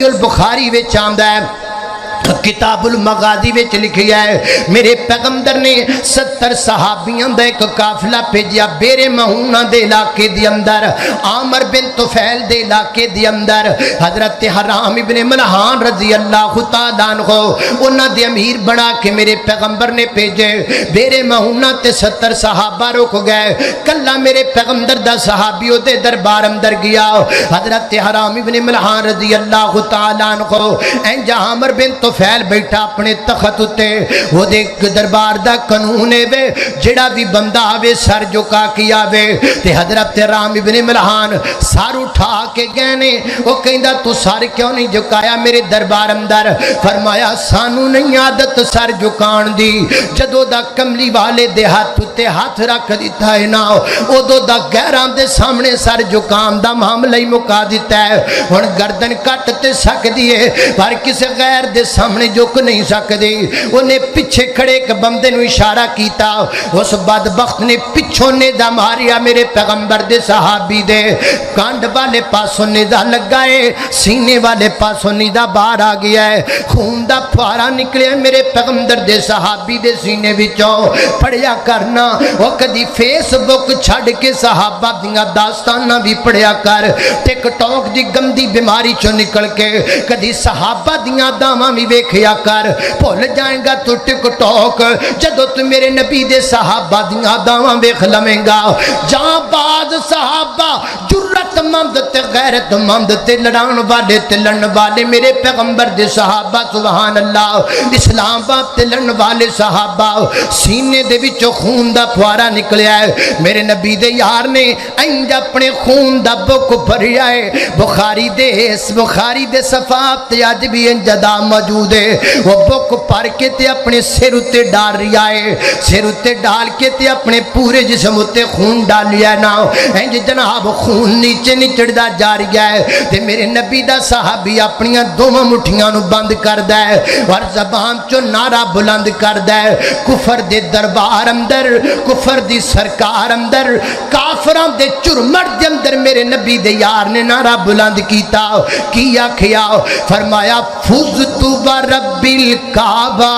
बुखारी विच आंदा है, किताबुल मगाजी विच लिखिया है, मेरे पैगंबर ने 70 सहाबियों का एक काफिला भेजा बेरे महूना दे इलाके दे अंदर, आमर बिन तुफैल दे इलाके दे अंदर। हजरत हराम इब्ने मलहान रजी अल्लाह तआला अन्हु उन्हां दे अमीर बना के मेरे पैगंबर ने भेजे। बेरे महूना ते 70 सहाबा रुक गए, कला मेरे पैगंबर दा सहाबी ओदे दरबार अंदर गया। हजरत हराम इब्ने मलहान रजी अल्लाह तआला अन्हु इंज आमर बिन फैल बैठा अपने तखत उत्ते, ओदे दरबार दा कानून है वे जेड़ा भी बंदा आवे सर झुका के आवे। ते हजरत राम इब्ने मलहान सर उठा के गए ने, वो कहंदा तू सर क्यों नहीं झुकाया मेरे दरबार अंदर? फरमाया सानू नहीं आदत सर झुकाण दी, जदों दा कमली वाले दे हाथ उत्ते हाथ रख दिता है ना उदों दा गैरां दे सामने सर झुकाण दा मामला ही मुका दिता है। हुण गर्दन कट ते सकदी है पर किसी गैर दे सामने झुक नहीं सकती। उन्हें पीछे खड़े एक बंदे नूं इशारा किया, उस बदबख्त ने पिछों नेदा मारिया मेरे पैगंबर दे सहाबी दे कांड वाले पासों नेदा लगा है, सीने वाले पासों नेदा बाहर आ गया है, खून दा फुहारा निकलिया मेरे पैगंबर दे सहाबी दे सीने विचों। पढ़िया करना वो कदी फेसबुक छड़ के सहाबा दियां दास्तानां भी पढ़िया कर, टिकटॉक दी गंदी बीमारी चों निकल के कदी सहाबा दियां दावां भी वेखिया कर, भुल जाएगा तू टिकटॉक जदों तू मेरे नबी दे सहाबा दियां दावां वेख लवेंगा। जाबाज सहाबा जुर्रतमंद ते गैरतमंद ते लड़ाण वाले ते लड़न वाले मेरे पैगंबर दे सहाबा सुभान अल्लाह, इस्लाम ते लड़न वाले सहाबा सीने दे विचों खून दा फुहारा निकलिया है। मेरे नबी दे यार ने इंज अपने खून दा बुक भरिया है। बुखारी दे सफात ते अज भी इंजदा मौजूद है। वो बुक पढ़ के ते अपने सिर उत्ते डाल रिया है, सिर उत्ते डाल के ते अपने पूरे जिस्म उत्ते खून डालिया ना इंज जनाब खून नीचे निचड़दा जा रहा है। ते मेरे नबी दा सहाबी अपनियां दोवां मुठियां नूं बंद करदा है और जबान चों नारा बुलंद करदा है, कुफर दे दरबार अंदर, कुफर दी सरकार अंदर, काफरां दे झुरमट दे अंदर मेरे नबी दे यार ने नारा बुलंद कीता। की आखिया? फरमाया फुज़तु व रब्बिल काबा,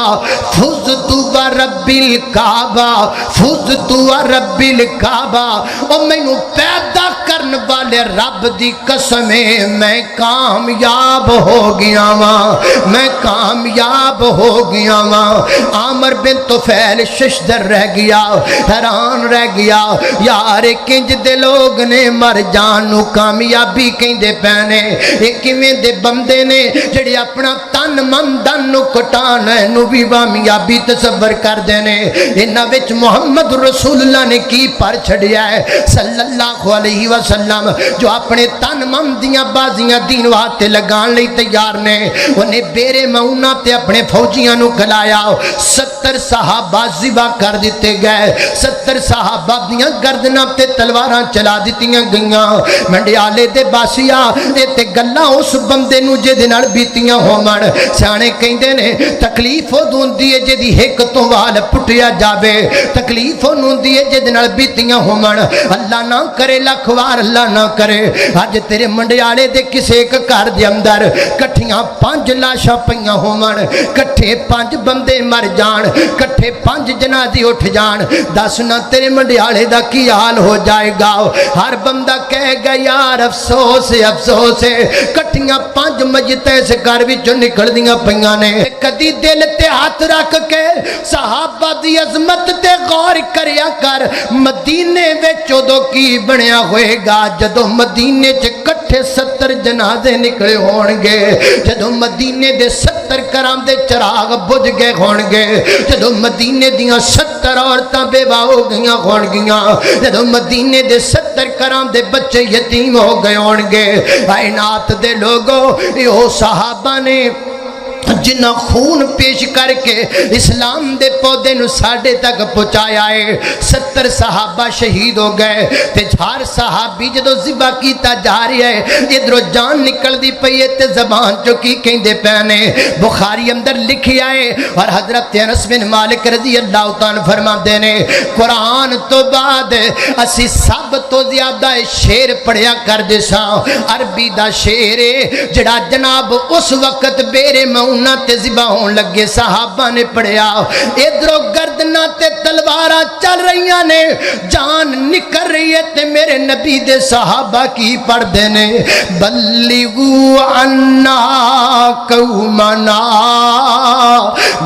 फुज़तु व रब्बिल काबा, फुज़तु व रब्बिल काबा। ओ मैनू पैदा करन वाले रब दी कसम है मैं कामयाब हो गया वां, मैं कामयाब हो गया वां। आमर बिन तुफैल शशदर रह गया, हैरान रह गया, यार किंज दे लोग ने मर जान नू कामयाबी कहंदे पैने, ये किवें दे बंदे ने जेड़े अपना तन मन धन नू कटाण नू भी कामयाबी तसव्वुर करदे ने। इन्हां विच मुहम्मद रसूलुल्लाह ने की पर छड़िया है सल्लल्लाहु अलैहि वसल्लम, जो अपने तन मन दियां बाजियां दीन वास्ते लगाण लई तैयार ने। उन्हें बेरे मऊना ते अपने फौजियां नू खलाया, 70 सहाबा ज़िबा कर दिते गए, 70 सहाबा दियां गर्दनां ते तलवारां चला दित्तियां गईयां। मंडियाले दे बासिया ये ते गल्लां उस बंदे नू जिहदे नाल बीतियां होवण। सियाणे कहंदे ने तकलीफ उदों हुंदी है जिहदी हिक तो वाल पुटिया जावे, तकलीफ उहनूं हुंदी है जिहदे नाल बीतियां होवण। अल्लाह ना करे, लख वार अल्लाह ना करे अज तेरे मंडियाले दे किसे एक घर दे अंदर कट्ठियां 5 लाशां पईयां होवण, कट्ठे 5 बंदे मर जाण, कट्ठे 5 जनाजे उठ जाण, दस ना तेरे मंडियाले दा की हाल हो जाएगा। हर बंदा कहेगा यार अफसोस अफसोस है, कट्ठियां 5 मजते इस घर विचों निकलदियां पईयां ने। कदी दिल ते हाथ रख के सहाबा दी अजमत ते गौर करिया कर, मदीने विच उदों की बनया होएगा जदों मदीने च कट्ठे 70 जनाजे निकले होणगे, जदों मदीने दे 70 घरां दे चिराग बुझ गए होणगे, जदों मदीने दियां 70 औरतां बेवा हो गईयां होणगियां, जदों मदीने दे 70 घरां दे बच्चे यतीम हो गए होणगे। कायनात दे लोगों यो सहाबा ने जिन्ना खून पेश करके इस्लाम दे पौधे नूं साडे तक पहुँचाया है। 70 सहाबा शहीद हो गए ते हर सहाबी जदों ज़िबा कीता जा रहा है इधरों जान निकलदी पई है ते ज़बान चों की कहंदे पए ने। बुखारी अंदर लिखिया है और हज़रत अनस बिन मालिक रज़ी अल्लाह तआला फरमाते ने कुरान तो बाद असी सब तो ज्यादा शेर पढ़िया करदे सां। अरबी दा शेर है जिहड़ा जनाब उस वक्त बेरे मऊना ते ज़िबा होण लगे सहाबा ने पढ़िया। इधरों गर्दना ते तलवारां चल रही ने, जान निकल रही है ते मेरे नबी दे सहाबा की पढ़दे ने बल्लिगू अन्ना कौमना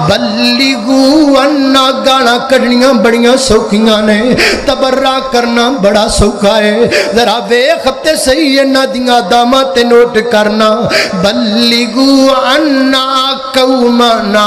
बल्लिगू अन्ना। गाना कढ़नियां बड़ियां सौखियां ने, तबर्रा करना बड़ा सौखा है। जरा वेख ते सही इन्हां दियां दामां ते नोट करना बल्लिगू अन्ना कौमना।